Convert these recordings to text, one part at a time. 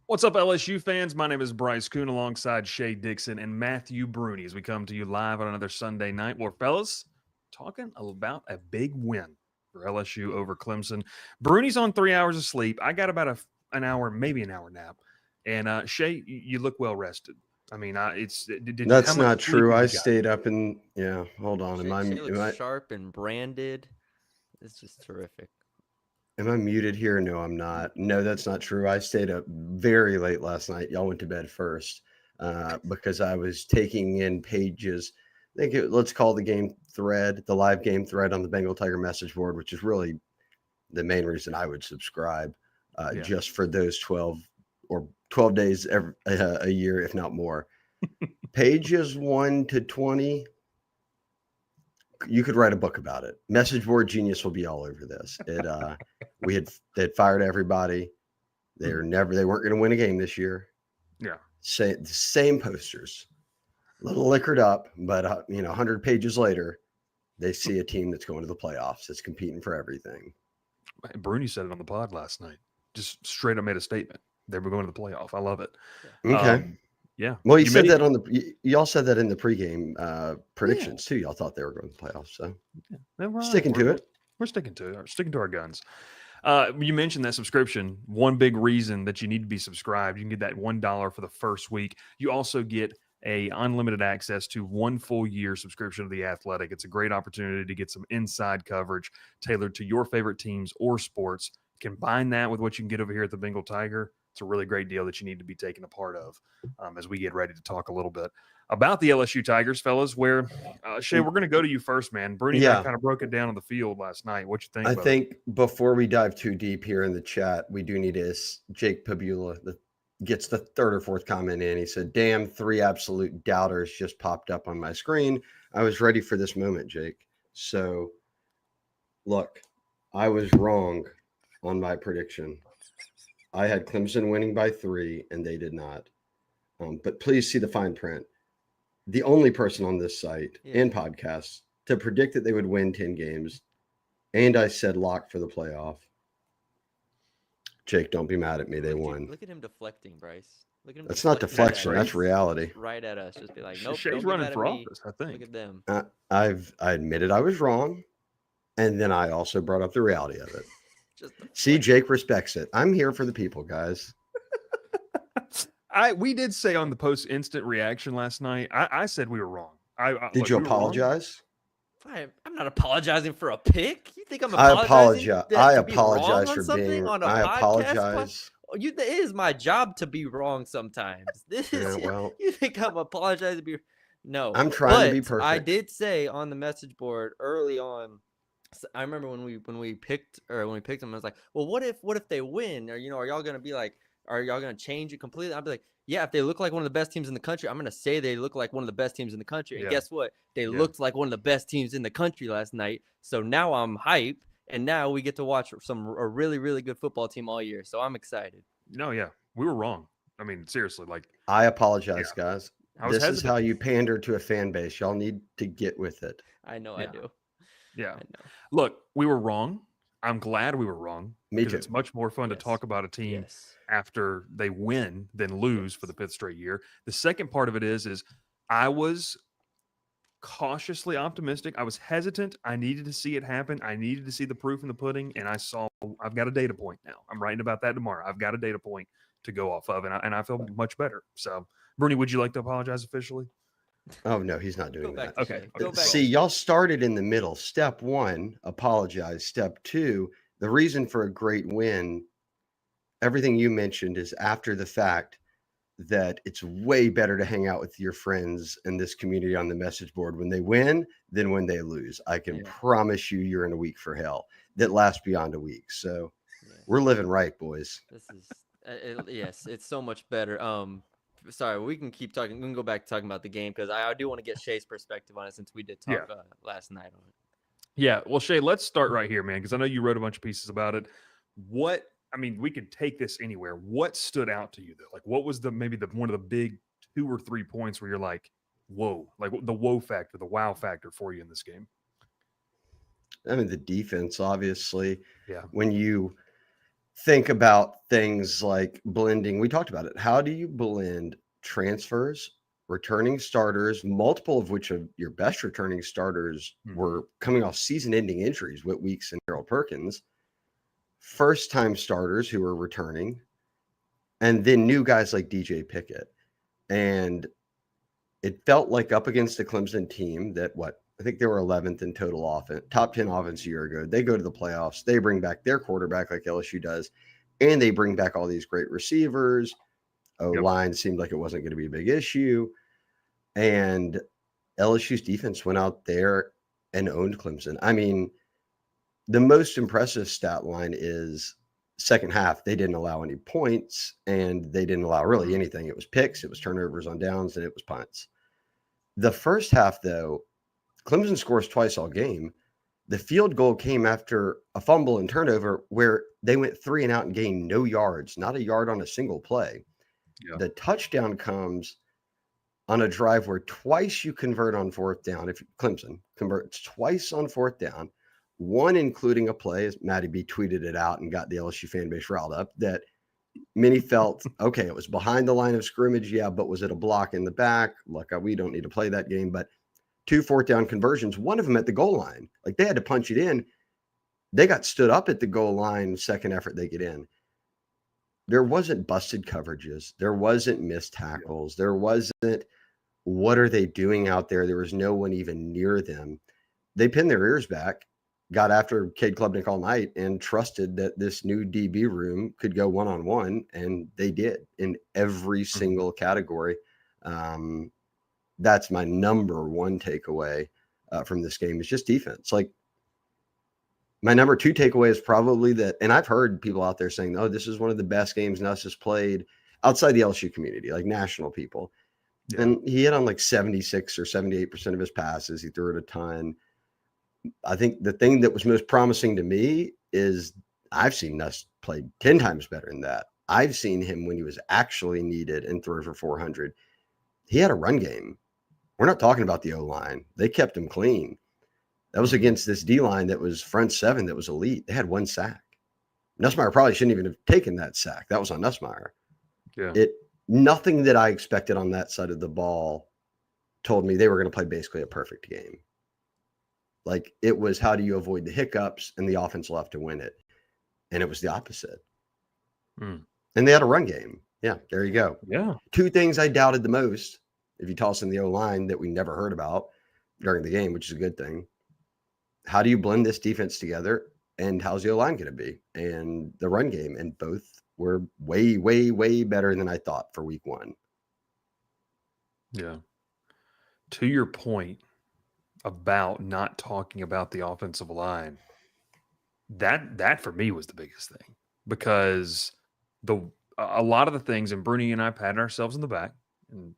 What's up, LSU fans? My name is Bryce Koon alongside Shea, Dixon, and Matthew Brune as we come to you live on another Sunday night. Well, fellas, talking about a big win for LSU over Clemson. Brune's on 3 hours of sleep. I got about an hour, maybe an hour nap. And Shea, you look well rested. I mean, That's not true. I stayed up and hold on. Shea looks sharp and branded. It's just terrific. Am I muted here? No, I'm not. No, that's not true. I stayed up very late last night. Y'all went to bed first because I was taking in pages. Let's call the game thread, the live game thread on the Bengal Tiger message board, which is really the main reason I would subscribe just for those 12 days a year, if not more. Pages 1 to 20. You could write a book about it. Message board genius will be all over this. They'd fired everybody. They weren't going to win a game this year. Yeah. Same posters, a little liquored up, but 100 pages later, they see a team that's going to the playoffs. That's competing for everything. Brune said it on the pod last night. Just straight up made a statement. They were going to the playoff. I love it. Okay. Yeah. Well, y'all said that in the pregame predictions too. Y'all thought they were going to the playoffs. So sticking to it. We're sticking to it. Sticking to our guns. You mentioned that subscription. One big reason that you need to be subscribed. You can get that $1 for the first week. You also get a unlimited access to 1 full year subscription to The Athletic. It's a great opportunity to get some inside coverage tailored to your favorite teams or sports. Combine that with what you can get over here at the Bengal Tiger. It's a really great deal that you need to be taken a part of as we get ready to talk a little bit about the LSU Tigers, fellas, where, Shea, we're going to go to you first, man. Brune and I kind of broke it down on the field last night. What you think about it? Before we dive too deep here in the chat, we do need Jake Pabula that gets the third or fourth comment in. He said, damn, 3 absolute doubters just popped up on my screen. I was ready for this moment, Jake. So, look, I was wrong on my prediction. I had Clemson winning by 3, and they did not. But please see the fine print. The only person on this site and podcast to predict that they would win 10 games, and I said lock for the playoff. Jake, don't be mad at me. They won. Look at him deflecting, Bryce. Look at him. That's not deflection. That's reality. Right at us. Just be like, nope. Shea's running for office, I think. Look at them. I admitted I was wrong, and then I also brought up the reality of it. See, Jake respects it. I'm here for the people, guys. We did say on the post instant reaction last night, I said we were wrong. Did you apologize? I'm not apologizing for a pick. You think I'm apologizing? I apologize for being. I apologize. It is my job to be wrong sometimes. You think I'm apologizing to be? No, I'm trying to be perfect. I did say on the message board early on. I remember when we picked them, I was like, well, what if they win? Or, are y'all going to be like, are y'all going to change it completely? I'd be like, yeah, if they look like one of the best teams in the country, I'm going to say they look like one of the best teams in the country. And guess what? They looked like one of the best teams in the country last night. So now I'm hype. And now we get to watch a really, really good football team all year. So I'm excited. No, yeah, we were wrong. I mean, seriously, I apologize, guys. This is how you pander to a fan base. Y'all need to get with it. I know I do. Yeah. Look, we were wrong. I'm glad we were wrong. Me too. It's much more fun to talk about a team after they win than lose for the 5th straight year. The second part of it is I was cautiously optimistic. I was hesitant. I needed to see it happen. I needed to see the proof in the pudding, and I've got a data point now. I'm writing about that tomorrow. I've got a data point to go off of, and I feel much better. So, Brune, would you like to apologize officially? Oh, no, he's not doing that. Okay. See, y'all started in the middle. Step 1, apologize. Step 2, the reason for a great win, everything you mentioned is after the fact. that it's way better to hang out with your friends in this community on the message board when they win than when they lose. I can promise you're in a week for hell that lasts beyond a week. So we're living right, boys. This is yes, it's so much better. Sorry, we can keep talking. We can go back to talking about the game because I do want to get Shea's perspective on it since we did talk last night on it. Yeah, well, Shea, let's start right here, man, because I know you wrote a bunch of pieces about it. We could take this anywhere. What stood out to you, though? Like, what was maybe one of the big 2 or 3 points where you're like, whoa, like the whoa factor, the wow factor for you in this game? I mean, the defense, obviously. Yeah. When you think about things like blending, we talked about it. How do you blend transfers, returning starters, multiple of which of your best returning starters were coming off season-ending injuries, Whit Weeks and Harold Perkins, first-time starters who were returning, and then new guys like DJ Pickett. And it felt like up against a Clemson team that I think they were 11th in total offense, top 10 offense a year ago. They go to the playoffs. They bring back their quarterback like LSU does, and they bring back all these great receivers. O-line seemed like it wasn't going to be a big issue. And LSU's defense went out there and owned Clemson. I mean, the most impressive stat line is second half, they didn't allow any points, and they didn't allow really anything. It was picks, it was turnovers on downs, and it was punts. The first half, though, Clemson scores twice all game. The field goal came after a fumble and turnover where they went 3 and out and gained no yards, not a yard on a single play. Yeah. The touchdown comes on a drive where twice you convert on fourth down. If Clemson converts twice on fourth down, one including a play, as Matty B tweeted it out and got the LSU fan base riled up, that many felt, okay, it was behind the line of scrimmage, yeah, but was it a block in the back? Look, we don't need to play that game, but 2 fourth down conversions, one of them at the goal line. Like, they had to punch it in. They got stood up at the goal line, second effort they get in. There wasn't busted coverages. There wasn't missed tackles. There wasn't, what are they doing out there? There was no one even near them. They pinned their ears back, got after Cade Klubnik all night, and trusted that this new DB room could go one-on-one, and they did in every single category. That's my number one takeaway from this game is just defense. Like, my number 2 takeaway is probably that, and I've heard people out there saying, oh, this is one of the best games Nuss has played outside the LSU community, like national people. Yeah. And he hit on like 76 or 78% of his passes. He threw it a ton. I think the thing that was most promising to me is I've seen Nuss play 10 times better than that. I've seen him when he was actually needed and threw for 400. He had a run game. We're not talking about the O-line. They kept him clean. That was against this D-line that was front 7 that was elite. They had 1 sack. Nussmeier probably shouldn't even have taken that sack. That was on Nussmeier. Yeah. Nothing that I expected on that side of the ball told me they were going to play basically a perfect game. Like, it was, how do you avoid the hiccups, and the offense will have to win it. And it was the opposite. And they had a run game. Yeah, there you go. Yeah. 2 things I doubted the most, if you toss in the O-line, that we never heard about during the game, which is a good thing. How do you blend this defense together, and how's the O-line going to be? And the run game, and both were way, way, way better than I thought for week 1. Yeah. To your point about not talking about the offensive line, that for me was the biggest thing, because a lot of the things, and Brune and I patted ourselves in the back, and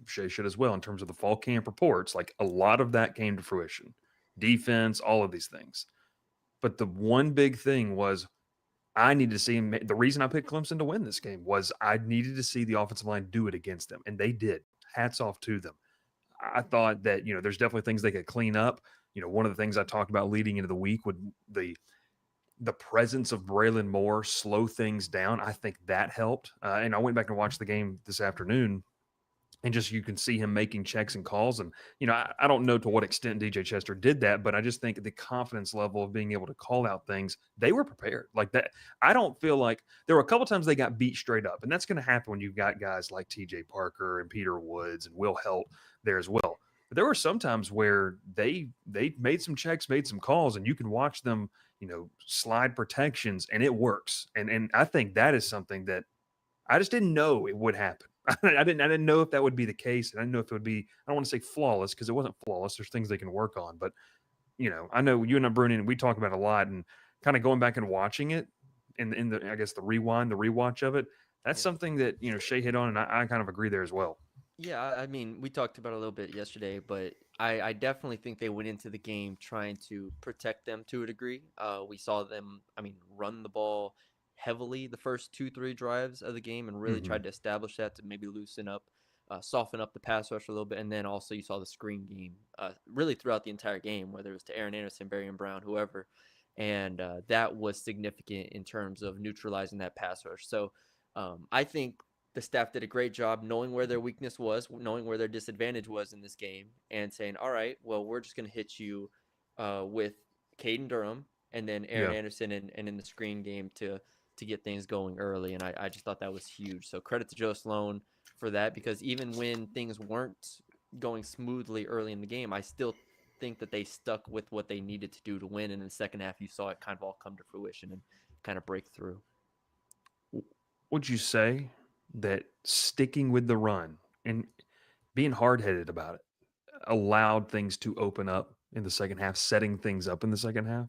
Shea should as well, in terms of the fall camp reports, like, a lot of that came to fruition. Defense, all of these things. But the one big thing was, I needed to see him. The reason I picked Clemson to win this game was I needed to see the offensive line do it against them, and they did. Hats off to them. I thought that, there's definitely things they could clean up. One of the things I talked about leading into the week would the presence of Braylon Moore slow things down. I think that helped. And I went back and watched the game this afternoon, and just, you can see him making checks and calls. And, I don't know to what extent DJ Chester did that, but I just think the confidence level of being able to call out things, they were prepared like that. I don't feel like there were a couple times they got beat straight up, and that's going to happen when you've got guys like TJ Parker and Peter Woods and Will Helt there as well. But there were some times where they made some checks, made some calls, and you can watch them, slide protections, and it works. And I think that is something that I just didn't know it would happen. I didn't know if that would be the case, and I didn't know if it would be. I don't want to say flawless because it wasn't flawless. There's things they can work on, but I know you and I, Brune, and we talk about it a lot, and kind of going back and watching it in the I guess the rewatch of it. That's Yeah. something that Shea hit on, and I kind of agree there as well. Yeah, I mean, we talked about it a little bit yesterday, but I definitely think they went into the game trying to protect them to a degree. We saw them, I mean, run the ball heavily the first 2, 3 drives of the game and really Hmm. tried to establish that to maybe loosen up, soften up the pass rush a little bit. And then also you saw the screen game really throughout the entire game, whether it was to Aaron Anderson, Barry and Brown, whoever. And that was significant in terms of neutralizing that pass rush. So I think the staff did a great job knowing where their weakness was, knowing where their disadvantage was in this game, and saying, all right, well, we're just going to hit you with Caden Durham and then Aaron Yeah. Anderson and in the screen game to get things going early. And I just thought that was huge. So credit to Joe Sloan for that, because even when things weren't going smoothly early in the game, I still think that they stuck with what they needed to do to win. And in the second half, you saw it kind of all come to fruition and kind of break through. Would you say that sticking with the run and being hard headed about it allowed things to open up in the second half, setting things up in the second half?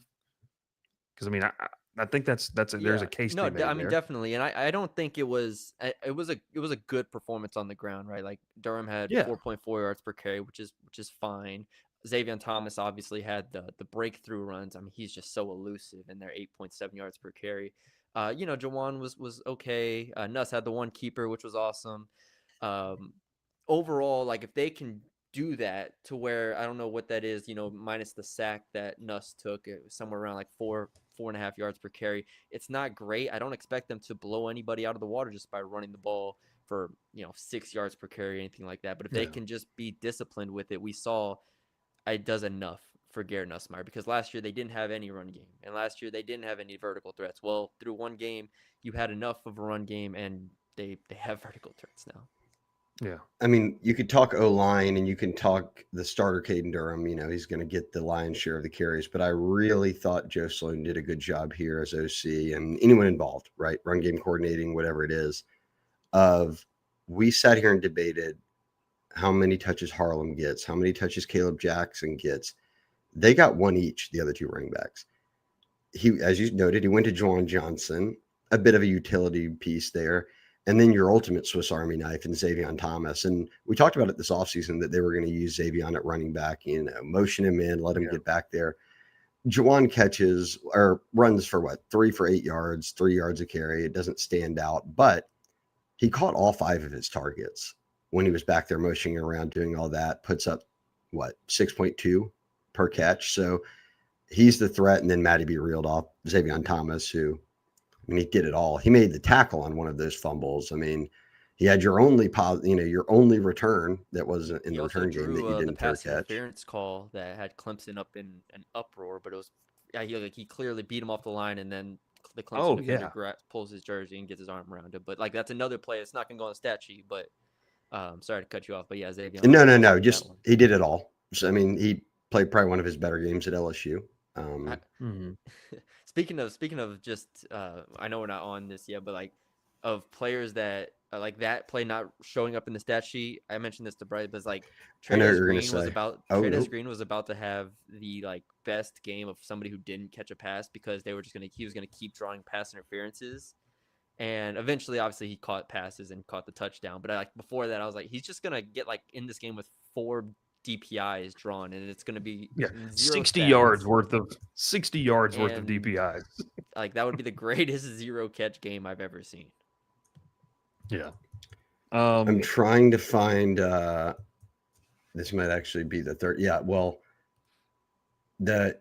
Because I think there's a Yeah, case to no, be made I mean there. definitely, and I don't think it was a good performance on the ground, right? Like Durham had Yeah. 4.4 yards per carry, which is fine. Xavier Thomas obviously had the breakthrough runs. I mean, he's just so elusive, and they're 8.7 yards per carry. Jawan was okay. Nuss had the one keeper, which was awesome. Um, Overall, like if they can do that to where I don't know what that is, minus the sack that Nuss took, it was somewhere around like 4.5 yards per carry. It's not great. I don't expect them to blow anybody out of the water just by running the ball for 6 yards per carry, anything like that. But if they Yeah. can just be disciplined with it, we saw it does enough for Garrett Nussmeier, because last year they didn't have any run game, and last year they didn't have any vertical threats. Well, through one game, you had enough of a run game, and they have vertical threats now. Yeah. I mean, you could talk O-line and you can talk the starter Caden Durham. He's going to get the lion's share of the carries, but I really thought Joe Sloan did a good job here as OC and anyone involved, right? Run game coordinating, whatever it is. We sat here and debated how many touches Harlem gets, how many touches Caleb Jackson gets. They got one each, the other two running backs. As you noted, he went to Juwan Johnson, a bit of a utility piece there. And then your ultimate Swiss Army knife in Xavier Thomas. And we talked about it this offseason that they were going to use Xavier at running back, motion him in, let him get back there. Juwan catches or runs for 3 for 8 yards, 3 yards a carry. It doesn't stand out, but he caught all 5 of his targets when he was back there motioning around, doing all that, puts up 6.2 per catch. So he's the threat. And then Matty B reeled off Xavier Thomas, who, he did it all. He made the tackle on one of those fumbles. I mean, he had your only return that wasn't in the return game that you didn't the pass catch. interference call that had Clemson up in an uproar, but it was he clearly beat him off the line, and then the Clemson defender pulls his jersey and gets his arm around it. But that's another play. It's not going to go on the stat sheet. But sorry to cut you off. But yeah, Xavier. No. Just he did it all. So, he played probably one of his better games at LSU. Speaking of just, I know we're not on this yet, but of players that that play not showing up in the stat sheet. I mentioned this to Bryce, but Trey'Dez Green was about to have the best game of somebody who didn't catch a pass, because he was gonna keep drawing pass interferences, and eventually, obviously, he caught passes and caught the touchdown. But before that, I was he's just gonna get in this game with 4 DPIs drawn, and it's going to be 60 yards worth of DPIs. That would be the greatest 0 catch game I've ever seen. Yeah. I'm trying to find this might actually be the third. Yeah, well, the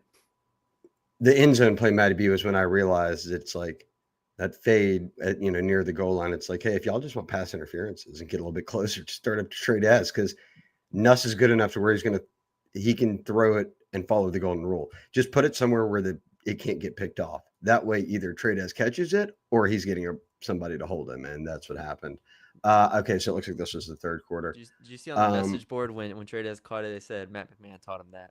end zone play Matty B was when I realized it's that fade at, near the goal line. It's hey, if y'all just want pass interferences and get a little bit closer, to start up to Trey'Dez, because Nuss is good enough to where he can throw it and follow the golden rule. Just put it somewhere where it can't get picked off. That way, either Trey'Dez catches it or he's getting somebody to hold him, and that's what happened. Okay, so it looks like this was the third quarter. Did you see on the message board when Trey'Dez caught it, they said Matt McMahon taught him that?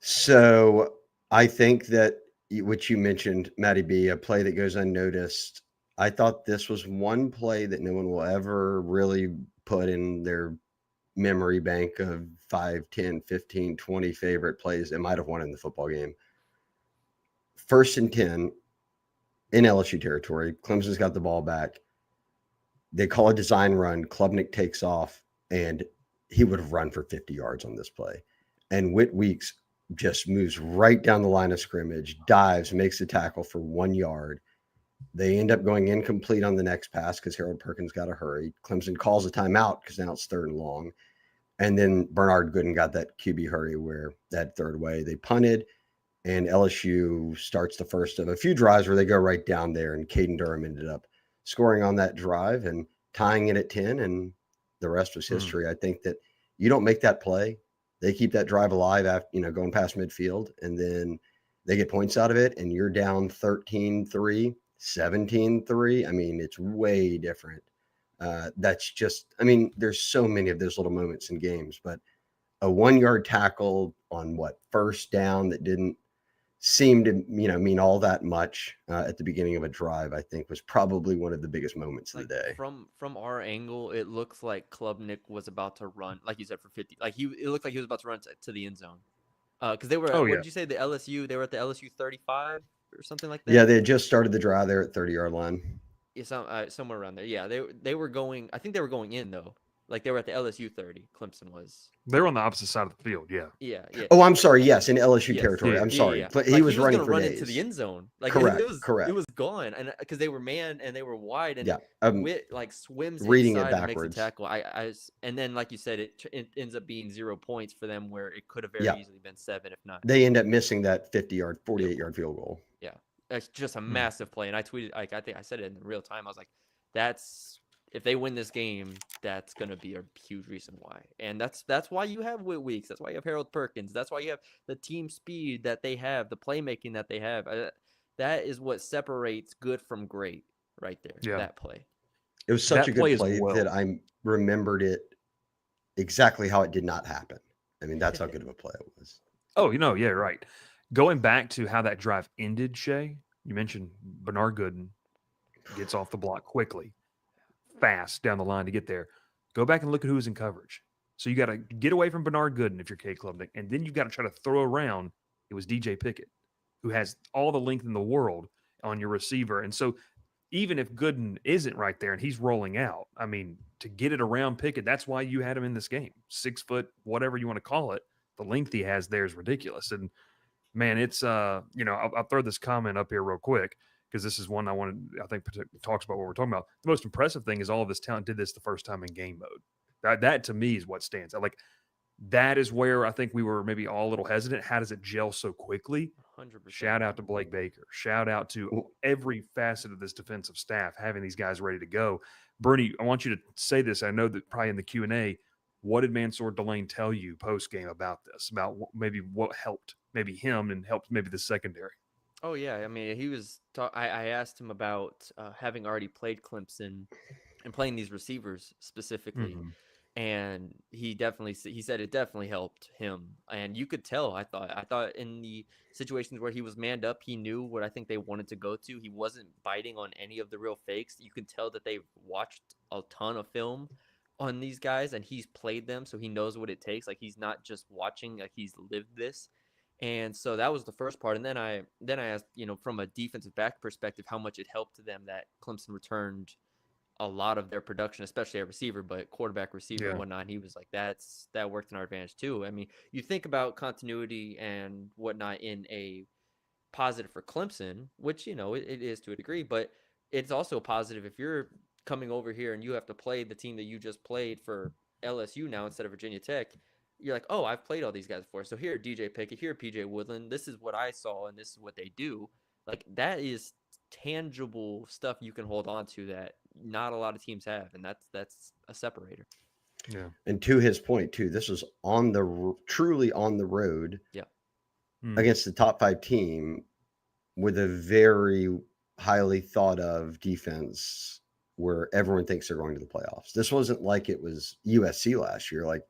So I think that what you mentioned, Matty B, a play that goes unnoticed. I thought this was one play that no one will ever really put in their memory bank of 5, 10, 15, 20 favorite plays it might have won in the football game. 1st and 10 in LSU territory. Clemson's got the ball back. They call a design run. Klubnik takes off, and he would have run for 50 yards on this play. And Whit Weeks just moves right down the line of scrimmage, dives, makes the tackle for 1 yard. They end up going incomplete on the next pass because Harold Perkins got to hurry. Clemson calls a timeout because now it's 3rd and long. And then Bernard Gooden got that QB hurry where that third way they punted, and LSU starts the first of a few drives where they go right down there, and Caden Durham ended up scoring on that drive and tying it at 10, and the rest was history. I think that you don't make that play. They keep that drive alive after, going past midfield, and then they get points out of it, and you're down 13-3, 17-3. I mean, it's way different. That's just, there's so many of those little moments in games, but a 1 yard tackle on first down that didn't seem to, mean all that much at the beginning of a drive, I think was probably one of the biggest moments of the day. From our angle, it looks like Klubnik was about to run, like you said, for 50. It looked like he was about to run to the end zone. Because they were, what did you say? The LSU, they were at the LSU 35 or something like that. Yeah, they had just started the drive there at 30-yard line. Yeah, somewhere around there. Yeah, they were going. I think they were going in though. Like they were at the LSU 30. Clemson was. They were on the opposite side of the field. Yeah. Yeah. Oh, I'm sorry. Yes, in LSU territory. Yeah, I'm sorry. yeah. But he was running for run days. into the end zone. Like correct. It was gone, and because they were man and they were wide, and Witt swims reading inside it backwards. and makes a tackle. And then like you said, it ends up being 0 points for them where it could have very easily been 7 if not. They end up missing that 50-yard, 48-yard field goal. Yeah, that's just a massive play, and I tweeted. I think I said it in real time. I was like, that's. If they win this game, that's going to be a huge reason why. And that's why you have Whit Weeks. That's why you have Harold Perkins. That's why you have the team speed that they have, the playmaking that they have. That is what separates good from great right there, that play. It was such a good play that I remembered it exactly how it did not happen. That's how good of a play it was. Oh, yeah, right. Going back to how that drive ended, Shea, you mentioned Bernard Gooden gets off the block quickly. Fast down the line to get there. Go back and look at who was in coverage. So you got to get away from Bernard Gooden if you're Cade Klubnik, and then you've got to try to throw around. It was DJ Pickett, who has all the length in the world on your receiver. And so even if Gooden isn't right there and he's rolling out, to get it around Pickett, that's why you had him in this game. 6 foot, whatever you want to call it. The length he has there is ridiculous. And man, it's I'll throw this comment up here real quick, because this is one I think talks about what we're talking about. The most impressive thing is all of this talent did this the first time in game mode. That to me is what stands out. Like, that is where I think we were maybe all a little hesitant. How does it gel so quickly? 100%. Shout out to Blake Baker. Shout out to every facet of this defensive staff, having these guys ready to go. Brune, I want you to say this. I know that probably in the Q&A, what did Mansour Delane tell you post-game about this, about maybe what helped maybe him and helped maybe the secondary? Oh, yeah. he was I asked him about having already played Clemson and playing these receivers specifically. Mm-hmm. And he said it definitely helped him. And you could tell, I thought in the situations where he was manned up, he knew what I think they wanted to go to. He wasn't biting on any of the real fakes. You could tell that they've watched a ton of film on these guys and he's played them. So he knows what it takes. Like, he's not just watching, like he's lived this. And so that was the first part. And then I asked, from a defensive back perspective, how much it helped them that Clemson returned a lot of their production, especially at receiver, but quarterback, receiver, and whatnot. He was like, that worked in our advantage too. You think about continuity and whatnot in a positive for Clemson, which, it is to a degree, but it's also positive if you're coming over here and you have to play the team that you just played for LSU now instead of Virginia Tech. You're like, oh, I've played all these guys before. So here, DJ Pickett, here, PJ Woodland. This is what I saw, and this is what they do. Like, that is tangible stuff you can hold on to that not a lot of teams have, and that's a separator. Yeah. And to his point too, this was truly on the road. Yeah. Against the top 5 team with a very highly thought of defense where everyone thinks they're going to the playoffs. This wasn't like it was USC last year. Like,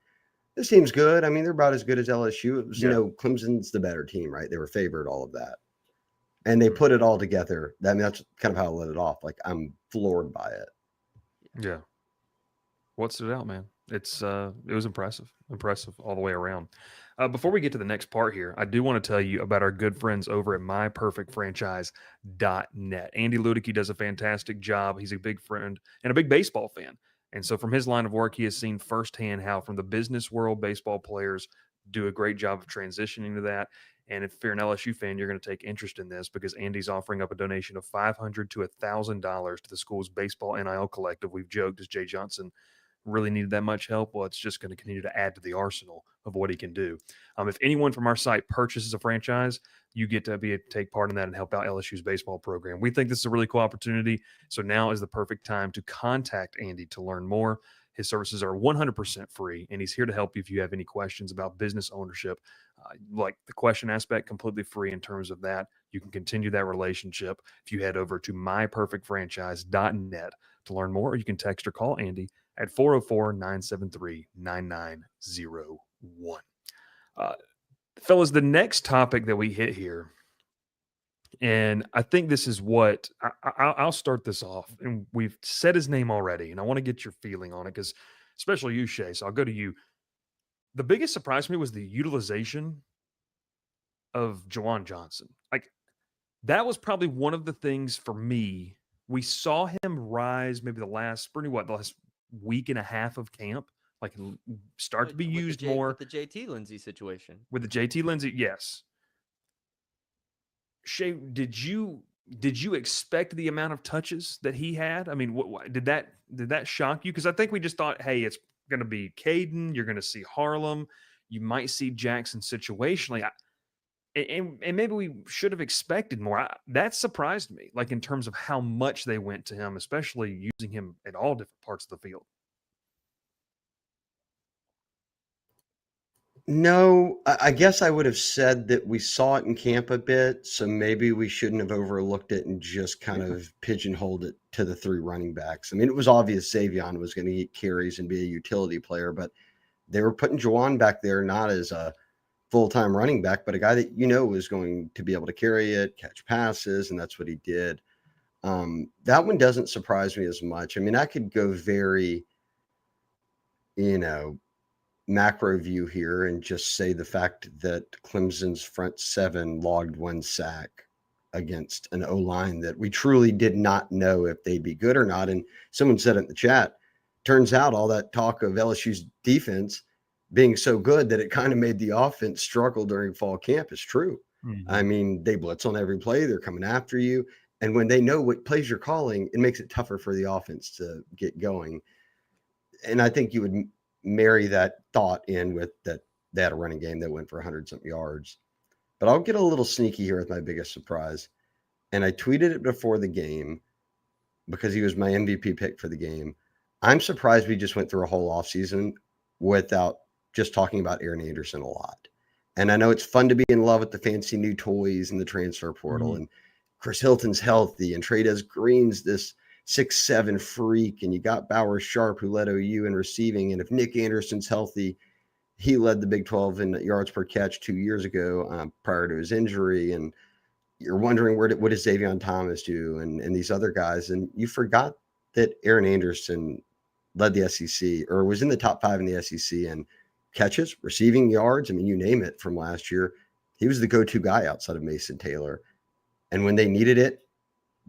this team's good. They're about as good as LSU. It was, Clemson's the better team, right? They were favored, all of that. and they put it all together. I mean, that's kind of how I let it off. Like, I'm floored by it. Yeah. What stood out, man? It was impressive all the way around. Before we get to the next part here, I do want to tell you about our good friends over at myperfectfranchise.net. Andy Luedecke does a fantastic job. He's a big friend and a big baseball fan. And so from his line of work, he has seen firsthand how from the business world, baseball players do a great job of transitioning to that. And if you're an LSU fan, you're going to take interest in this because Andy's offering up a donation of $500 to $1,000 to the school's baseball NIL collective. We've joked as Jay Johnson really needed that much help. Well, it's just going to continue to add to the arsenal of what he can do. If anyone from our site purchases a franchise, you get to take part in that and help out LSU's baseball program. We think this is a really cool opportunity. So now is the perfect time to contact Andy to learn more. His services are 100% free, and he's here to help you if you have any questions about business ownership. Like the question aspect, completely free in terms of that. You can continue that relationship if you head over to myperfectfranchise.net to learn more, or you can text or call Andy at 404-973-9901. Fellas, the next topic that we hit here, and I think this is what I'll start this off, and we've said his name already, and I want to get your feeling on it because, especially you, Shea. So I'll go to you. The biggest surprise to me was the utilization of Juwan Johnson. Like, that was probably one of the things for me. We saw him rise maybe the last week and a half of camp, like start to be used more. With the JT Lindsay situation. With the JT Lindsay, yes. Shea, did you expect the amount of touches that he had? I mean, did that shock you? Because I think we just thought, hey, it's going to be Caden. You're going to see Harlem. You might see Jackson situationally. And maybe we should have expected more. That surprised me, like in terms of how much they went to him, especially using him at all different parts of the field. No, I guess I would have said that we saw it in camp a bit, so maybe we shouldn't have overlooked it and just kind of pigeonholed it to the three running backs. I mean, it was obvious Xavion was going to get carries and be a utility player, but they were putting Juwan back there not as a full-time running back, but a guy that was going to be able to carry it, catch passes, and that's what he did. That one doesn't surprise me as much. I mean, I could go very, macro view here and just say the fact that Clemson's front seven logged one sack against an O-line that we truly did not know if they'd be good or not. And someone said it in the chat, turns out all that talk of LSU's defense being so good that it kind of made the offense struggle during fall camp is true. Mm-hmm. I mean, they blitz on every play. They're coming after you. And when they know what plays you're calling, it makes it tougher for the offense to get going. And I think you would marry that thought in with that they had a running game that went for 100-something yards. But I'll get a little sneaky here with my biggest surprise. And I tweeted it before the game because he was my MVP pick for the game. I'm surprised we just went through a whole offseason without just talking about Aaron Anderson a lot. And I know it's fun to be in love with the fancy new toys and the transfer portal. Mm-hmm. And Chris Hilton's healthy and Trey'Dez Green's this 6'7" freak, and you got Bauer Sharp, who led OU in receiving. And if Nick Anderson's healthy, he led the Big 12 in yards per catch 2 years ago prior to his injury. And you're wondering what does Xavion Thomas do and these other guys. And you forgot that Aaron Anderson led the SEC or was in the top 5 in the SEC and catches, receiving yards. I mean, you name it from last year. He was the go-to guy outside of Mason Taylor. And when they needed it,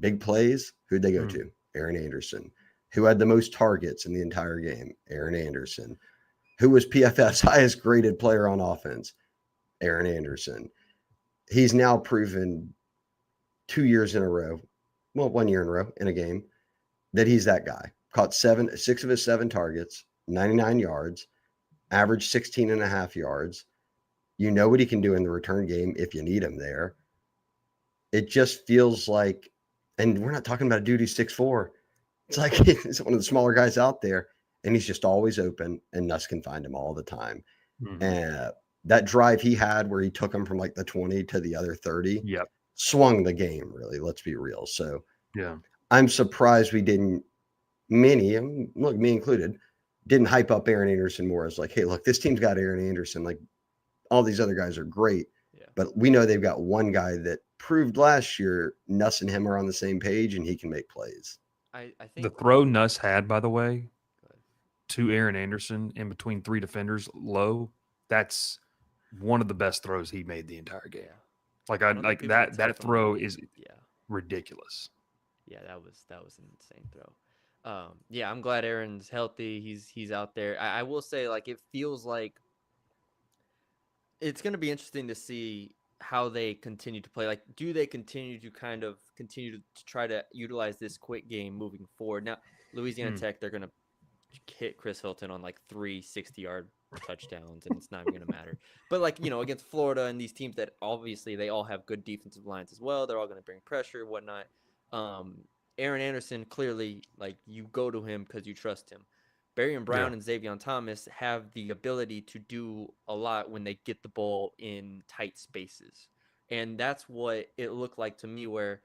big plays, who'd they go to? Aaron Anderson. Who had the most targets in the entire game? Aaron Anderson. Who was PFF's highest graded player on offense? Aaron Anderson. He's now proven 2 years in a row, 1 year in a row in a game, that he's that guy. Caught 6 of his 7 targets, 99 yards, averaged 16.5 yards. You know what he can do in the return game if you need him there. It just feels like, and we're not talking about a dude who's 6'4". It's like he's one of the smaller guys out there, and he's just always open, and Nuss can find him all the time. Mm-hmm. And that drive he had where he took him from like the 20 to the other 30 swung the game, really. Let's be real. So I'm surprised we didn't, me included, didn't hype up Aaron Anderson more as like, hey, look, this team's got Aaron Anderson. Like, all these other guys are great, but we know they've got one guy that proved last year, Nuss and him are on the same page, and he can make plays. I The think throw Nuss had, by the way, to Aaron Anderson in between 3 defenders low, that's one of the best throws he made the entire game. yeah. Like I don't think people can tell that from throw the- is yeah. ridiculous. Yeah, that was an insane throw. Yeah, I'm glad Aaron's healthy. He's out there. I will say, like, it feels like it's going to be interesting to see how they continue to play. Like, do they continue to continue to try to utilize this quick game moving forward? Now, Louisiana Tech, they're going to hit Chris Hilton on like 3 60-yard touchdowns, and it's not even going to matter. But, like, against Florida and these teams that obviously they all have good defensive lines as well, they're all going to bring pressure, whatnot. Aaron Anderson, clearly, like, you go to him because you trust him. Barian Brune and Xavier Thomas have the ability to do a lot when they get the ball in tight spaces. And that's what it looked like to me where,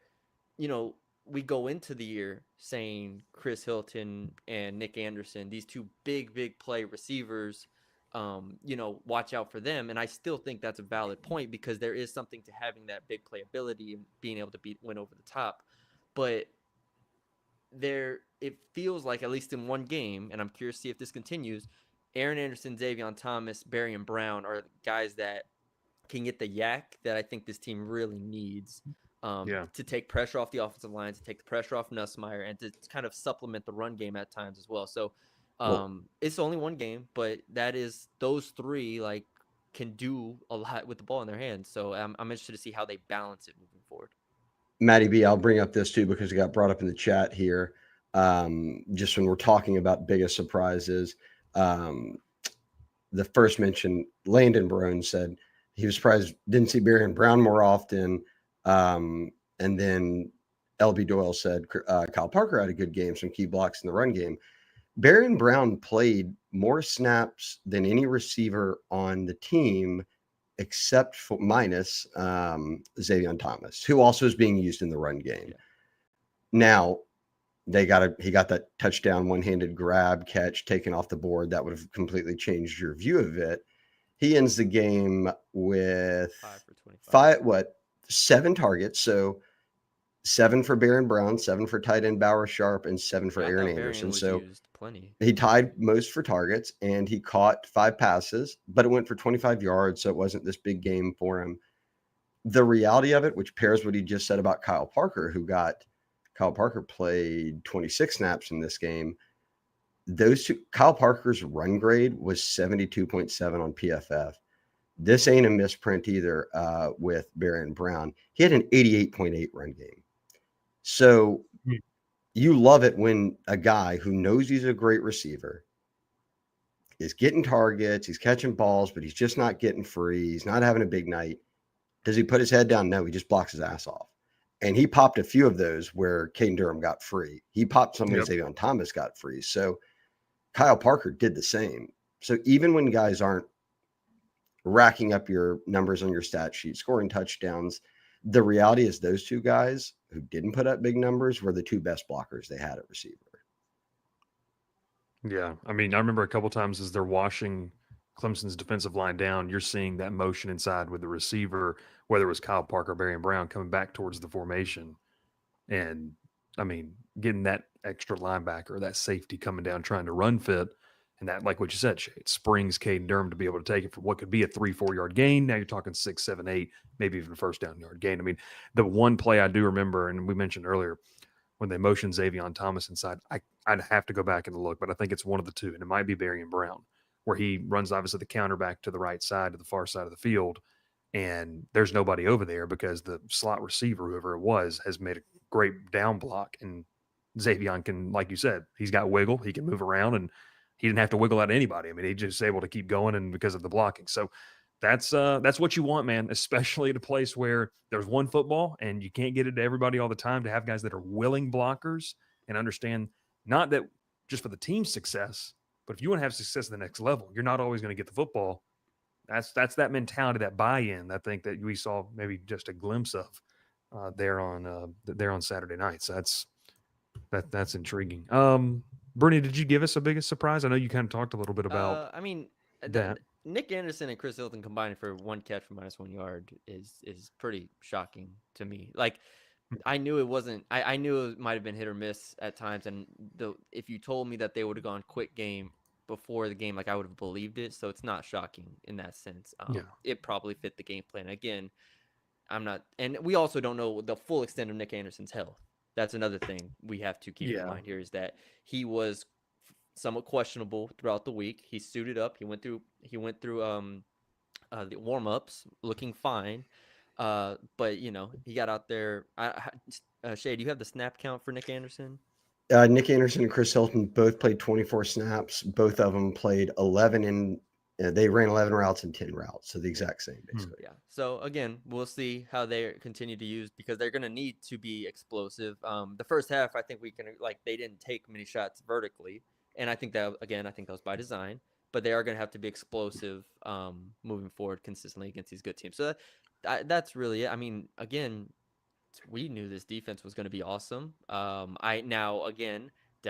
we go into the year saying Chris Hilton and Nick Anderson, these two big play receivers, watch out for them. And I still think that's a valid point because there is something to having that big play ability and being able to win over the top. But it feels like, at least in one game, and I'm curious to see if this continues, Aaron Anderson, Xavier Thomas, Barian Brune are guys that can get the yak that I think this team really needs to take pressure off the offensive line, to take the pressure off Nussmeier, and to kind of supplement the run game at times as well. So it's only one game, but those three like can do a lot with the ball in their hands. So I'm interested to see how they balance it moving forward. Matty B, I'll bring up this too because it got brought up in the chat here. Just when we're talking about biggest surprises, the first mention, Landon Brune said he was surprised didn't see Barian Brune more often. And then LB Doyle said Kyle Parker had a good game, some key blocks in the run game. Barian Brune played more snaps than any receiver on the team, except for minus Xavier Thomas, who also is being used in the run game. Yeah. Now, he got that touchdown, one-handed grab catch taken off the board. That would have completely changed your view of it. He ends the game with 5 for 25. 7 targets. So 7 for Barian Brune, 7 for tight end Bauer Sharp, and 7 for Aaron Anderson. So used plenty. He tied most for targets, and he caught 5 passes, but it went for 25 yards, so it wasn't this big game for him. The reality of it, which pairs what he just said about Kyle Parker, Kyle Parker played 26 snaps in this game. Those two, Kyle Parker's run grade was 72.7 on PFF. This ain't a misprint either with Barian Brune. He had an 88.8 run game. So you love it when a guy who knows he's a great receiver is getting targets, he's catching balls, but he's just not getting free. He's not having a big night. Does he put his head down? No, he just blocks his ass off. And he popped a few of those where Caden Durham got free. He popped some when Xavier Thomas got free. So Kyle Parker did the same. So even when guys aren't racking up your numbers on your stat sheet, scoring touchdowns, the reality is those two guys who didn't put up big numbers were the two best blockers they had at receiver. Yeah. I mean, I remember a couple times as they're washing Clemson's defensive line down, you're seeing that motion inside with the receiver, whether it was Kyle Parker or Barian Brune, coming back towards the formation. And, I mean, getting that extra linebacker, that safety coming down trying to run fit, and that, like what you said, Shea, it springs Caden Durham to be able to take it for what could be a 3-4 yard gain. Now you're talking 6, 7, 8, maybe even a first down yard gain. I mean, the one play I do remember, and we mentioned earlier, when they motioned Xavier Thomas inside, I'd have to go back and look, but I think it's one of the two, and it might be Barian Brune, where he runs obviously the counter back to the right side, to the far side of the field, and there's nobody over there because the slot receiver, whoever it was, has made a great down block, and Xavier can, like you said, he's got wiggle, he can move around, and he didn't have to wiggle out anybody. I mean, he's just able to keep going, and because of the blocking. So that's what you want, man, especially at a place where there's one football and you can't get it to everybody all the time, to have guys that are willing blockers and understand not that just for the team's success, but if you want to have success at the next level, you're not always going to get the football. That's that mentality, that buy-in, I think that we saw maybe just a glimpse of there on Saturday night. So that's intriguing. Brune, did you give us a biggest surprise? I know you kind of talked a little bit about I mean, that. Nick Anderson and Chris Hilton combining for 1 catch for -1 yard is pretty shocking to me. Like, I knew it wasn't. I knew it might have been hit or miss at times, and if you told me that they would have gone quick game before the game, like, I would have believed it. So it's not shocking in that sense. Yeah. It probably fit the game plan. Again, I'm not, and we also don't know the full extent of Nick Anderson's health. That's another thing we have to keep in mind here, is that he was somewhat questionable throughout the week. He suited up. He went through the warm-ups looking fine. But he got out there. Shea, do you have the snap count for Nick Anderson? Nick Anderson and Chris Hilton both played 24 snaps. Both of them played 11 in. They ran 11 routes and 10 routes, so the exact same, basically. Yeah. So again, we'll see how they continue to use, because they're going to need to be explosive. The first half, I think they didn't take many shots vertically, and I think that was by design. But they are going to have to be explosive moving forward consistently against these good teams. So that's really it. I mean, again, we knew this defense was going to be awesome. Did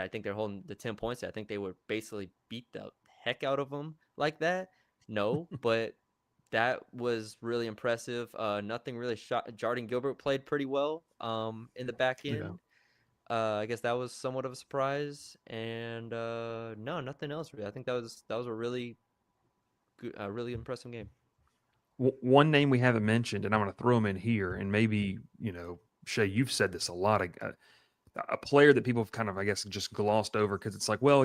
I think they're holding the 10 points? I think they would basically beat the heck out of them like that. No, but that was really impressive. Nothing really shot. Jordan Gilbert played pretty well in the back end. Yeah. I guess that was somewhat of a surprise, and no, nothing else really. I think that was a really good, really impressive game. One name we haven't mentioned, and I'm going to throw him in here, and maybe Shea, you've said this a lot. A player that people have kind of, I guess, just glossed over because it's like, well,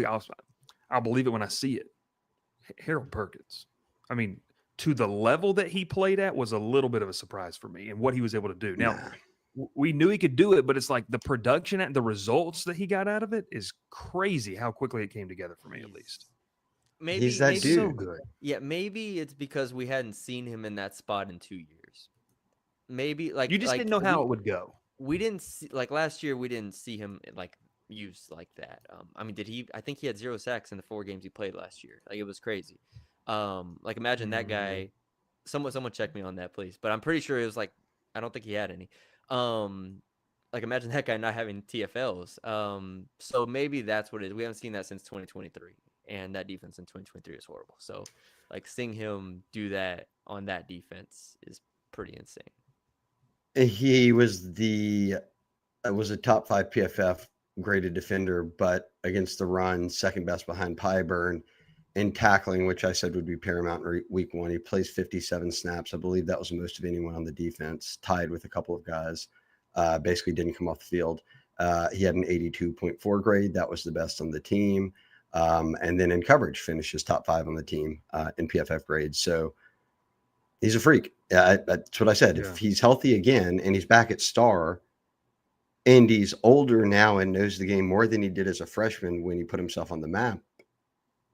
I'll believe it when I see it. Harold Perkins. I mean, to the level that he played at was a little bit of a surprise for me, and what he was able to do. Now, we knew he could do it, but it's like the production and the results that he got out of it is crazy how quickly it came together for me, at least. Maybe he's that dude. So good. Yeah, maybe it's because we hadn't seen him in that spot in 2 years. Maybe You just didn't know how it would go. We didn't see, like last year, we didn't see him used like that. I mean, I think he had 0 sacks in the 4 games he played last year. Like, it was crazy. Imagine that guy. Someone check me on that, please. But I'm pretty sure it was I don't think he had any. Imagine that guy not having TFLs. So maybe that's what it is. We haven't seen that since 2023, and that defense in 2023 is horrible. So, seeing him do that on that defense is pretty insane. He was a top 5 PFF graded defender, but against the run, second best behind Pyburn. In tackling, which I said would be paramount in week 1, he plays 57 snaps. I believe that was the most of anyone on the defense, tied with a couple of guys. Basically didn't come off the field. He had an 82.4 grade. That was the best on the team. And then in coverage, finishes top 5 on the team in PFF grades. So he's a freak. That's what I said. Yeah. If he's healthy again and he's back at star, and he's older now and knows the game more than he did as a freshman when he put himself on the map,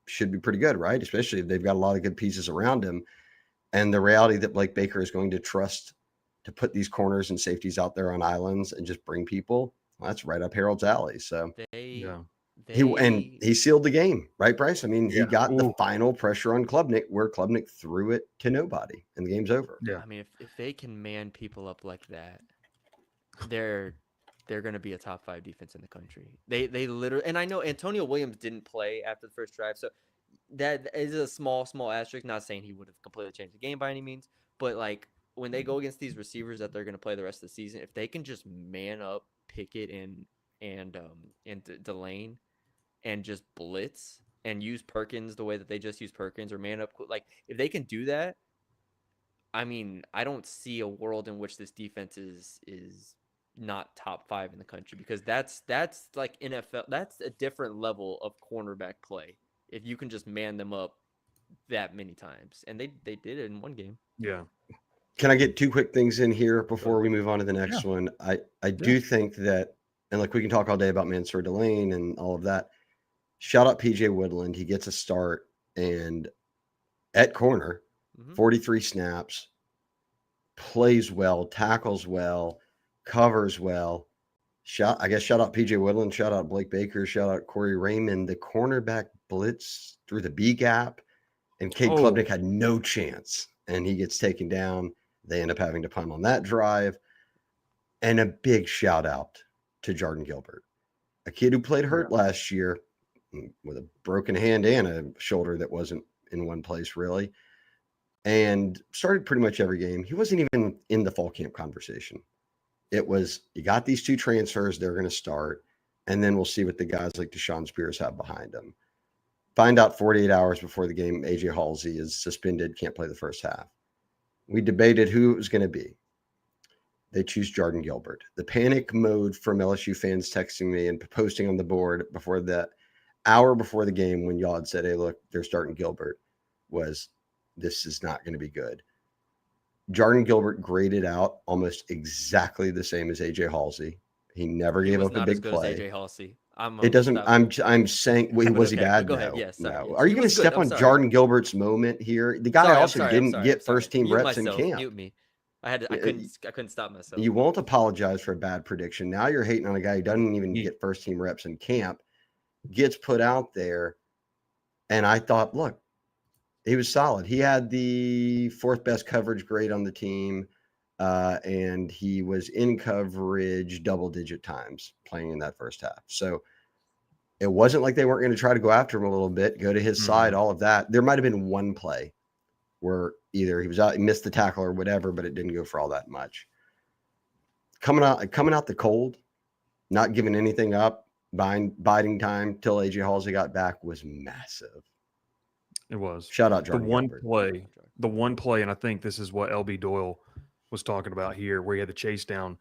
should be pretty good, right? Especially if they've got a lot of good pieces around him. And the reality that Blake Baker is going to trust to put these corners and safeties out there on islands and just bring people, well, that's right up Harold's alley. So he sealed the game, right, Bryce? I mean, he got the final pressure on Klubnik where Klubnik threw it to nobody and the game's over. Yeah. I mean, if they can man people up like that, they're going to be a top 5 defense in the country. They literally, and I know Antonio Williams didn't play after the first drive, so that is a small asterisk. Not saying he would have completely changed the game by any means, but when they go against these receivers that they're going to play the rest of the season, if they can just man up Pickett and Delane and just blitz and use Perkins the way that they just use Perkins, or man up, if they can do that, I mean, I don't see a world in which this defense is not top 5 in the country, because that's like NFL. That's a different level of cornerback play if you can just man them up that many times, and they did it in 1 game. Yeah. Can I get 2 quick things in here before we move on to the next one? I do think that, and we can talk all day about Mansour Delane and all of that. Shout out PJ Woodland. He gets a start and at corner, 43 snaps, plays well, tackles well, covers well. Shout out PJ Woodland, shout out Blake Baker, shout out Corey Raymond. The cornerback blitz through the B gap, and Cade Klubnik had no chance, and he gets taken down. They end up having to punt on that drive. And a big shout out to Jordan Gilbert, a kid who played hurt last year with a broken hand and a shoulder that wasn't in one place really. and started pretty much every game. He wasn't even in the fall camp conversation. It was, you got these 2 transfers, they're going to start, and then we'll see what the guys like Deshaun Spears have behind them. Find out 48 hours before the game, AJ Halsey is suspended, can't play the first half. We debated who it was going to be. They choose Jordan Gilbert. The panic mode from LSU fans texting me and posting on the board before the hour before the game when y'all had said, hey, look, they're starting Gilbert, was this is not going to be good. Jordan Gilbert graded out almost exactly the same as AJ Halsey. He never gave up a big play. As AJ Halsey. It doesn't. I'm saying, well, was he bad? Go no, ahead. Yes. No. Are you going to step on Jordan Gilbert's moment here? The guy also didn't get first team reps in camp. Mute me. I couldn't stop myself. You won't apologize for a bad prediction. Now you're hating on a guy who doesn't even get first team reps in camp, gets put out there, and I thought, look, he was solid. He had the 4th best coverage grade on the team. And he was in coverage double-digit times playing in that first half. So it wasn't like they weren't going to try to go after him a little bit, go to his side, all of that. There might have been one play where either he was out, he missed the tackle or whatever, but it didn't go for all that much. Coming out the cold, not giving anything up, biding time till AJ Halsey got back was massive. It was. Shout out Jordan the one play, and I think this is what LB Doyle was talking about here, where he had the chase down.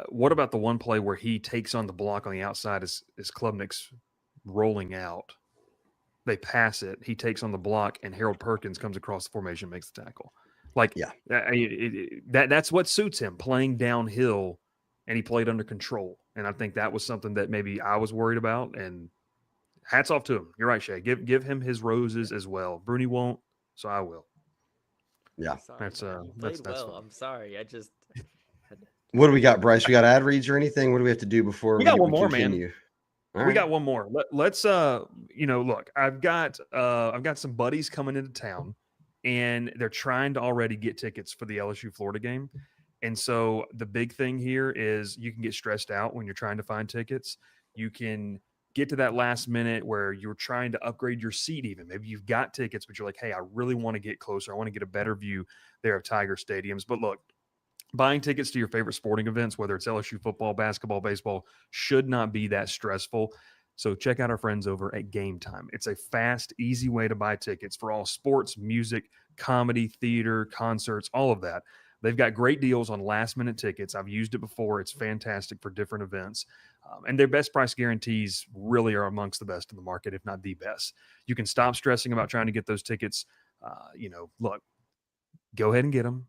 What about the one play where he takes on the block on the outside as Klubnik's rolling out? They pass it. He takes on the block, and Harold Perkins comes across the formation, makes the tackle. That's what suits him, playing downhill, and he played under control. And I think that was something that maybe I was worried about. And hats off to him. You're right, Shea. Give him his roses as well. Brune won't, so I will. Yeah, that's well. fun. I'm sorry. I just. What do we got, Bryce? We got ad reads or anything? What do we have to do before we got one more, continue? Man? We got one more. Let's look. I've got some buddies coming into town, and they're trying to already get tickets for the LSU Florida game. And so the big thing here is you can get stressed out when you're trying to find tickets. You can get to that last minute where you're trying to upgrade your seat even. Maybe you've got tickets, but you're like, hey, I really want to get closer. I want to get a better view there of Tiger Stadiums. But look, buying tickets to your favorite sporting events, whether it's LSU football, basketball, baseball, should not be that stressful. So check out our friends over at Game Time. It's a fast, easy way to buy tickets for all sports, music, comedy, theater, concerts, all of that. They've got great deals on last-minute tickets. I've used it before. It's fantastic for different events. And their best price guarantees really are amongst the best in the market, if not the best. You can stop stressing about trying to get those tickets. Look, go ahead and get them.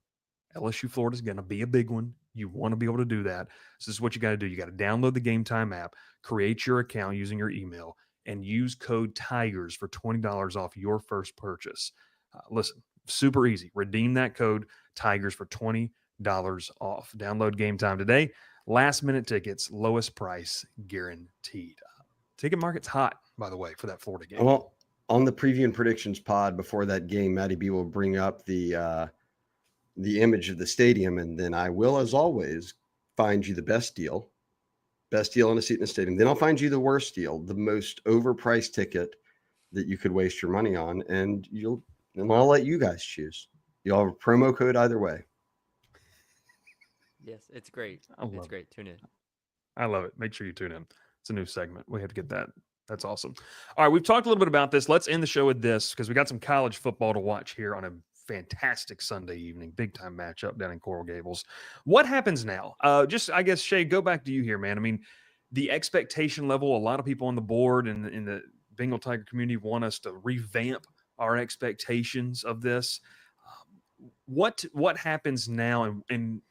LSU Florida is going to be a big one. You want to be able to do that. So this is what you got to do. You got to download the Game Time app, create your account using your email, and use code TIGERS for $20 off your first purchase. Listen, super easy. Redeem that code TIGERS for $20 off. Download Game Time today. Last minute tickets, lowest price guaranteed. Ticket market's hot, by the way, for that Florida game. Well, on the preview and predictions pod before that game, Matty B will bring up the image of the stadium, and then I will, as always, find you the best deal on a seat in the stadium. Then I'll find you the worst deal, the most overpriced ticket that you could waste your money on, and I'll let you guys choose. You'll have a promo code either way. Yes, it's great. It's great. Tune in. I love it. Make sure you tune in. It's a new segment. We have to get that. That's awesome. All right, we've talked a little bit about this. Let's end the show with this because we got some college football to watch here on a fantastic Sunday evening, big time matchup down in Coral Gables. What happens now? I guess, Shea, go back to you here, man. I mean, the expectation level, a lot of people on the board and in the Bengal Tiger community want us to revamp our expectations of this. What happens now? And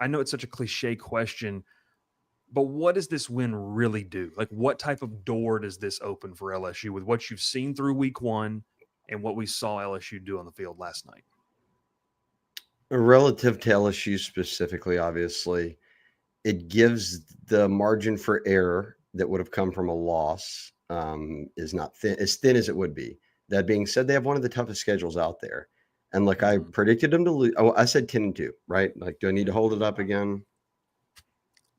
I know it's such a cliche question, but what does this win really do? Like, what type of door does this open for LSU with what you've seen through week one and what we saw LSU do on the field last night? Relative to LSU specifically, obviously, it gives the margin for error that would have come from a loss is not as thin as it would be. That being said, they have one of the toughest schedules out there. And like I predicted them to lose. Oh, I said 10-2, right? Like, do I need to hold it up again?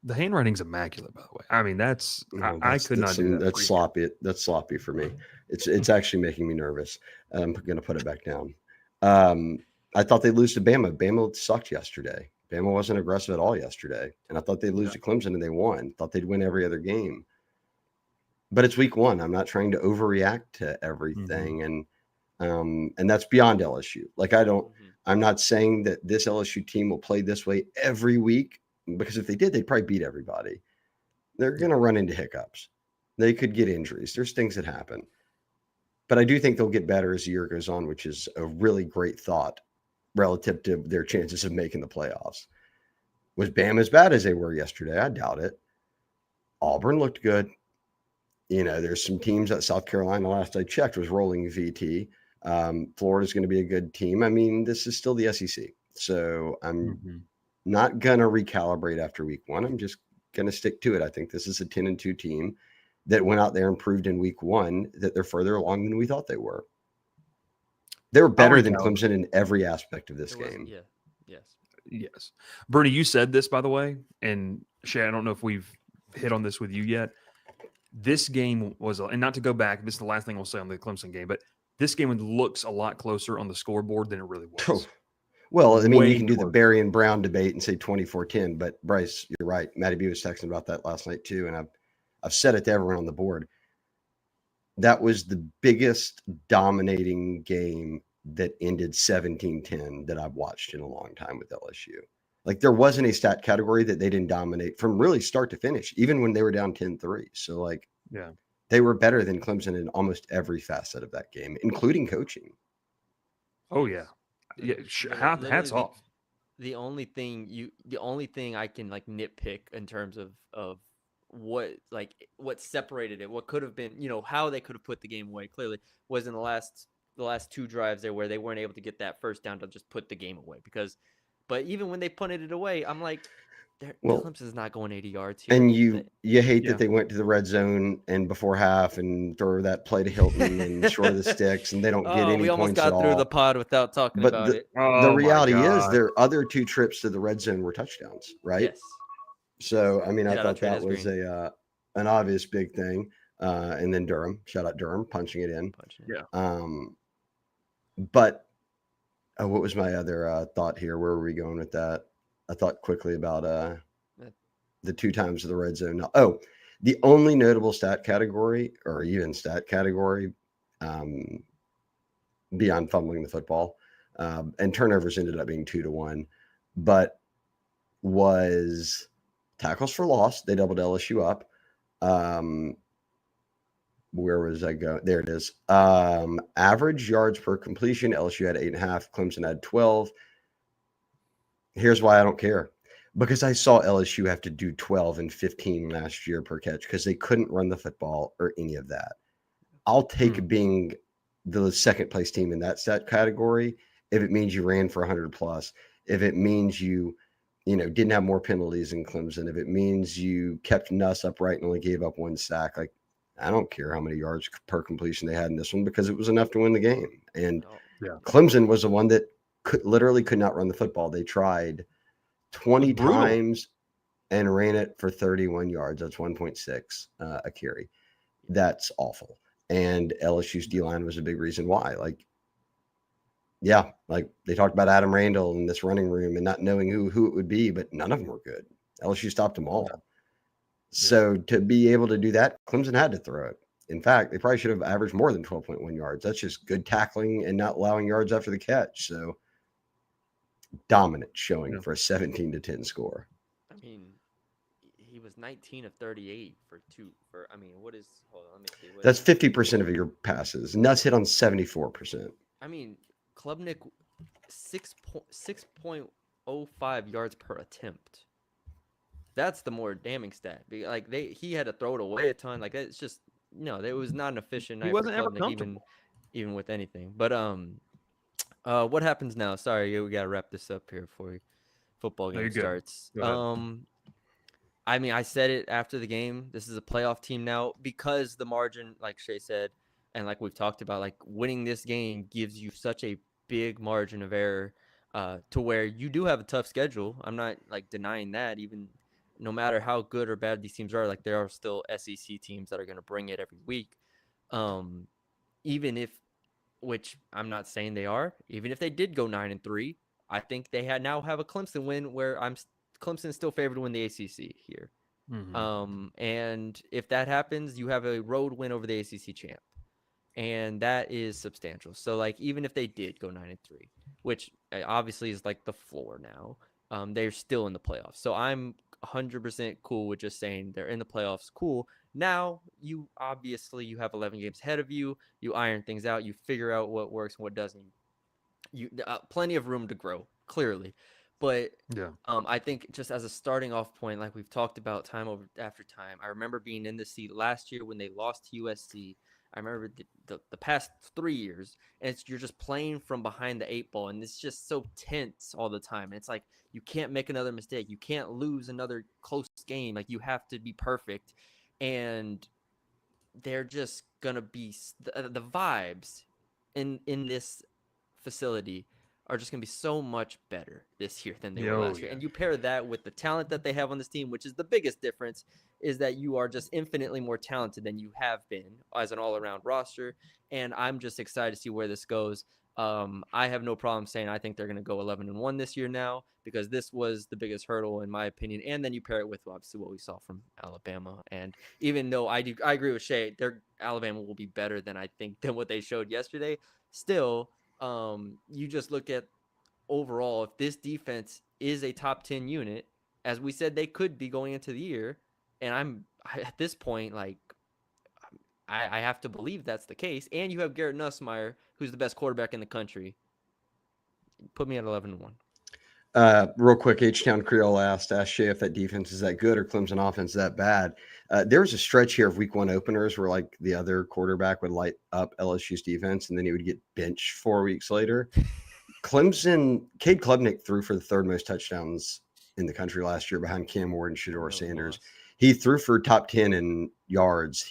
The handwriting's immaculate, by the way. I mean, I could not do that. That's sloppy. That's sloppy for me. It's actually making me nervous. I'm going to put it back down. I thought they'd lose to Bama. Bama sucked yesterday. Bama wasn't aggressive at all yesterday. And I thought they'd lose to Clemson, and they won. Thought they'd win every other game. But it's week one. I'm not trying to overreact to everything. And that's beyond LSU. Like, I'm not saying that this LSU team will play this way every week, because if they did, they'd probably beat everybody. They're going to run into hiccups. They could get injuries. There's things that happen. But I do think they'll get better as the year goes on, which is a really great thought relative to their chances of making the playoffs. Was Bama as bad as they were yesterday? I doubt it. Auburn looked good. There's some teams at South Carolina, last I checked, was rolling VT. Florida's going to be a good team. I mean, this is still the SEC. So I'm not going to recalibrate after week one. I'm just going to stick to it. I think this is a 10-2 team that went out there and proved in week one that they're further along than we thought they were. They were better than Clemson in every aspect of this game. Yes. Brune, you said this, by the way, and Shea, I don't know if we've hit on this with you yet. This game was, and not to go back, this is the last thing we'll say on the Clemson game, but this game looks a lot closer on the scoreboard than it really was. Well, I mean, you can do the Barry and Brown debate and say 24-10, but Bryce, you're right. Matty B was texting about that last night too, and I've said it to everyone on the board. That was the biggest dominating game that ended 17-10 that I've watched in a long time with LSU. Like, there wasn't a stat category that they didn't dominate from really start to finish, even when they were down 10-3. So, they were better than Clemson in almost every facet of that game, including coaching. Oh, yeah. Hats off. The only thing I can nitpick in terms of what separated it, what could have been, how they could have put the game away clearly, was in the last two drives there where they weren't able to get that first down to just put the game away. But even when they punted it away, I'm like, Clemson's not going 80 yards here. And you hate that they went to the red zone and before half and throw that play to Hilton and short of the sticks, and they don't get any points at all. We almost got through the pod without talking about it. The reality is their other two trips to the red zone were touchdowns, right? Yes. So, I mean, I thought that was an obvious big thing. And then Durham, shout out Durham, punching it in. But what was my other thought here? Where were we going with that? I thought quickly about the two times of the red zone. The only notable stat category, or even stat category, beyond fumbling the football, and turnovers ended up being 2-1, but was tackles for loss. They doubled LSU up. Where was I going? There it is. Average yards per completion. LSU had 8.5. Clemson had 12. Here's why I don't care. Because I saw LSU have to do 12 and 15 last year per catch because they couldn't run the football or any of that. I'll take being the second place team in that stat category if it means you ran for 100 plus, if it means you didn't have more penalties than Clemson, if it means you kept Nuss upright and only gave up one sack. Like, I don't care how many yards per completion they had in this one because it was enough to win the game. And Clemson was the one that literally could not run the football. They tried 20 times and ran it for 31 yards. That's 1.6 a carry. That's awful. And LSU's D-line was a big reason why. They talked about Adam Randall in this running room and not knowing who it would be, but none of them were good. LSU stopped them all. So to be able to do that, Clemson had to throw it. In fact, they probably should have averaged more than 12.1 yards. That's just good tackling and not allowing yards after the catch. So dominant showing for a 17-10 score. I mean, he was 19 of 38 for what is, hold on, let me see. That's 50% of your passes. Nuts hit on 74%. I mean, Klubnik, 6.05 yards per attempt. That's the more damning stat. He had to throw it away a ton. It's just it was not an efficient night. He wasn't ever comfortable, even with anything. But what happens now? Sorry, we gotta wrap this up here before football game starts. I mean, I said it after the game. This is a playoff team now because the margin, like Shea said, and like we've talked about, winning this game gives you such a big margin of error to where you do have a tough schedule. I'm not denying that. Even no matter how good or bad these teams are, there are still SEC teams that are going to bring it every week. Even if which I'm not saying they are. Even if they did go 9-3, I think they now have a Clemson win where Clemson's still favored to win the ACC here. And if that happens, you have a road win over the ACC champ, and that is substantial. So like even if they did go 9-3, which obviously is like the floor now, they're still in the playoffs. So I'm 100% cool with just saying they're in the playoffs. Cool. Now you have 11 games ahead of you. You iron things out. You figure out what works and what doesn't. You plenty of room to grow, clearly. But Yeah. I think just as a starting off point, like we've talked about time after time, I remember being in the seat last year when they lost to USC. I remember the past 3 years, and you're just playing from behind the 8 ball, and it's just so tense all the time. And it's like you can't make another mistake, you can't lose another close game. Like you have to be perfect, and they're just gonna be the vibes in this facility are just going to be so much better this year than they were last year. And you pair that with the talent that they have on this team, which is the biggest difference, is that you are just infinitely more talented than you have been as an all-around roster. And I'm just excited to see where this goes. I have no problem saying I think they're going to go 11-1 this year now, because this was the biggest hurdle in my opinion. And then you pair it with obviously what we saw from Alabama. And even though I agree with Shea, Alabama will be better than what they showed yesterday. Still, you just look at overall, if this defense is a top 10 unit, as we said they could be going into the year, and at this point, like, I have to believe that's the case. And you have Garrett Nussmeier, who's the best quarterback in the country. Put me at 11-1. Real quick, H-Town Creole asked Shea if that defense is that good or Clemson offense that bad. There was a stretch here of week 1 openers where like the other quarterback would light up LSU's defense and then he would get benched 4 weeks later. Clemson, Cade Klubnik threw for the 3rd most touchdowns in the country last year behind Cam Ward and Shedeur Sanders. He threw for top 10 in yards.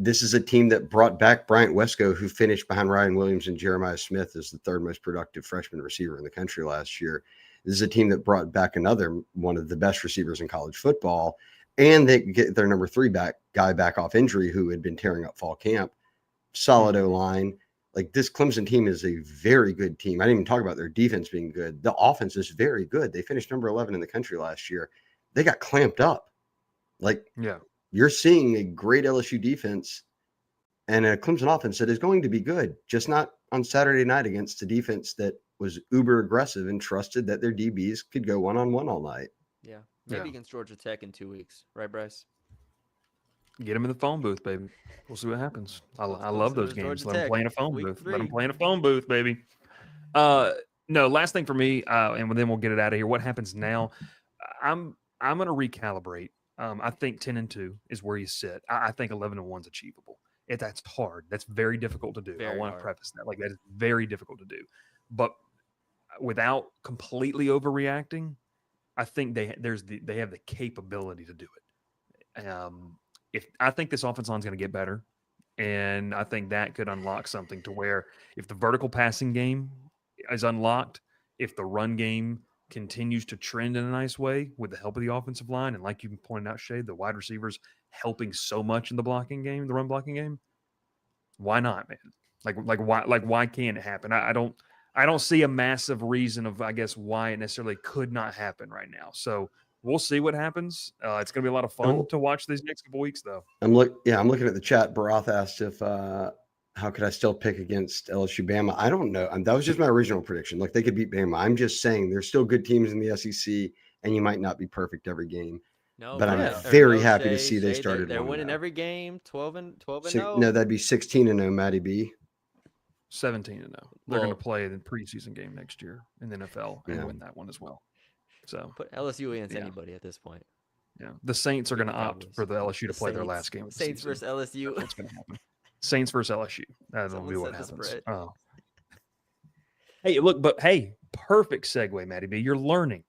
This is a team that brought back Bryant Wesco, who finished behind Ryan Williams and Jeremiah Smith as the 3rd most productive freshman receiver in the country last year. This is a team that brought back another one of the best receivers in college football, and they get their number 3 guy back off injury, who had been tearing up fall camp. Solid O-line. Like, this Clemson team is a very good team. I didn't even talk about their defense being good. The offense is very good. They finished number 11 in the country last year. They got clamped up. Like, yeah. You're seeing a great LSU defense and a Clemson offense that is going to be good, just not on Saturday night against a defense that was uber aggressive and trusted that their DBs could go one-on-one all night. Yeah. Maybe against Georgia Tech in 2 weeks. Right, Bryce? Get them in the phone booth, baby. We'll see what happens. I love those games. Let them play in a phone booth. Let them play in a phone booth, baby. No, last thing for me, and then we'll get it out of here. What happens now? I'm going to recalibrate. I think 10-2 is where you sit. I think 11-1 is achievable. That's hard. That's very difficult to do. I want to preface that. Like, that is very difficult to do. But without completely overreacting, I think they have the capability to do it. If I think this offense line is going to get better, and I think that could unlock something to where if the vertical passing game is unlocked, if the run game continues to trend in a nice way with the help of the offensive line, and like you pointed out, Shea, the wide receivers helping so much in the blocking game, the run blocking game, why not, man? Why can't it happen? I don't see a massive reason of, I guess, why it necessarily could not happen right now. So we'll see what happens. It's going to be a lot of fun to watch these next couple weeks, though. I'm looking at the chat. Barath asked if how could I still pick against LSU Bama? I don't know. That was just my original prediction. Like, they could beat Bama. I'm just saying there's still good teams in the SEC, and you might not be perfect every game. No, but I'm very happy to see Shea, they started. They're winning every game, 12-0. No, that'd be 16-0, Matty B. 17-0. They're going to play the preseason game next year in the NFL and win that one as well. So put LSU against anybody at this point. Yeah, the Saints are going to opt for the LSU to play their last game. Saints versus LSU. That's what's going to happen. Saints versus LSU. That'll be what happens. Oh. Hey, look, but hey, perfect segue, Matty B. You're learning.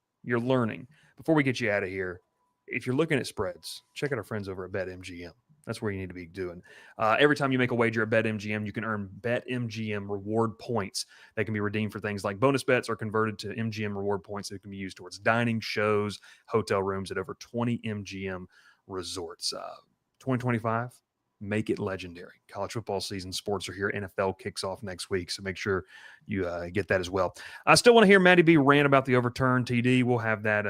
Before we get you out of here, if you're looking at spreads, check out our friends over at BetMGM. That's where you need to be doing. Every time you make a wager at BetMGM, you can earn BetMGM reward points that can be redeemed for things like bonus bets or converted to MGM reward points that can be used towards dining, shows, hotel rooms at over 20 MGM resorts. 2025, make it legendary. College football season, sports are here. NFL kicks off next week, so make sure you get that as well. I still want to hear Matty B rant about the overturned TD. We'll have that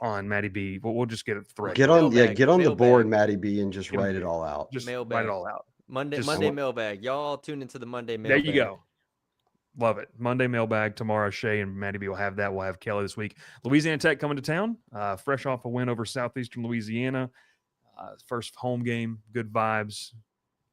on Matty B. We'll just get it thread. Get on the board, mailbag. Matty B, and just Get 'em write it there. all out. Just Mailbag. write it all out. Monday Just Monday look. mailbag. Y'all tune into the Monday There mailbag. you go. Love it. Monday mailbag tomorrow. Shea and Matty B will have that. We'll have Kelly this week. Louisiana Tech coming to town, fresh off a win over Southeastern Louisiana. First home game, good vibes.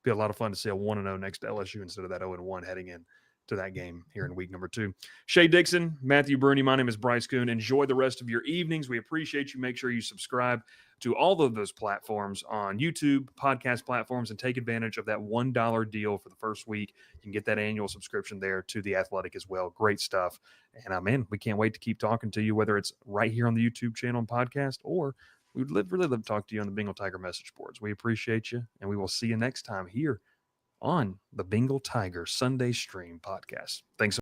Be a lot of fun to see a 1-0 next to LSU instead of that 0-1 heading in to that game here in week number 2. Shea Dixon, Matthew Brune, my name is Bryce Koon. Enjoy the rest of your evenings. We appreciate you. Make sure you subscribe to all of those platforms on YouTube, podcast platforms, and take advantage of that $1 deal for the first week. You can get that annual subscription there to The Athletic as well. Great stuff. And man, we can't wait to keep talking to you, whether it's right here on the YouTube channel and podcast, or we would really love to talk to you on the Bengal Tiger message boards. We appreciate you, and we will see you next time here on the Bengal Tiger Sunday Stream podcast. Thanks.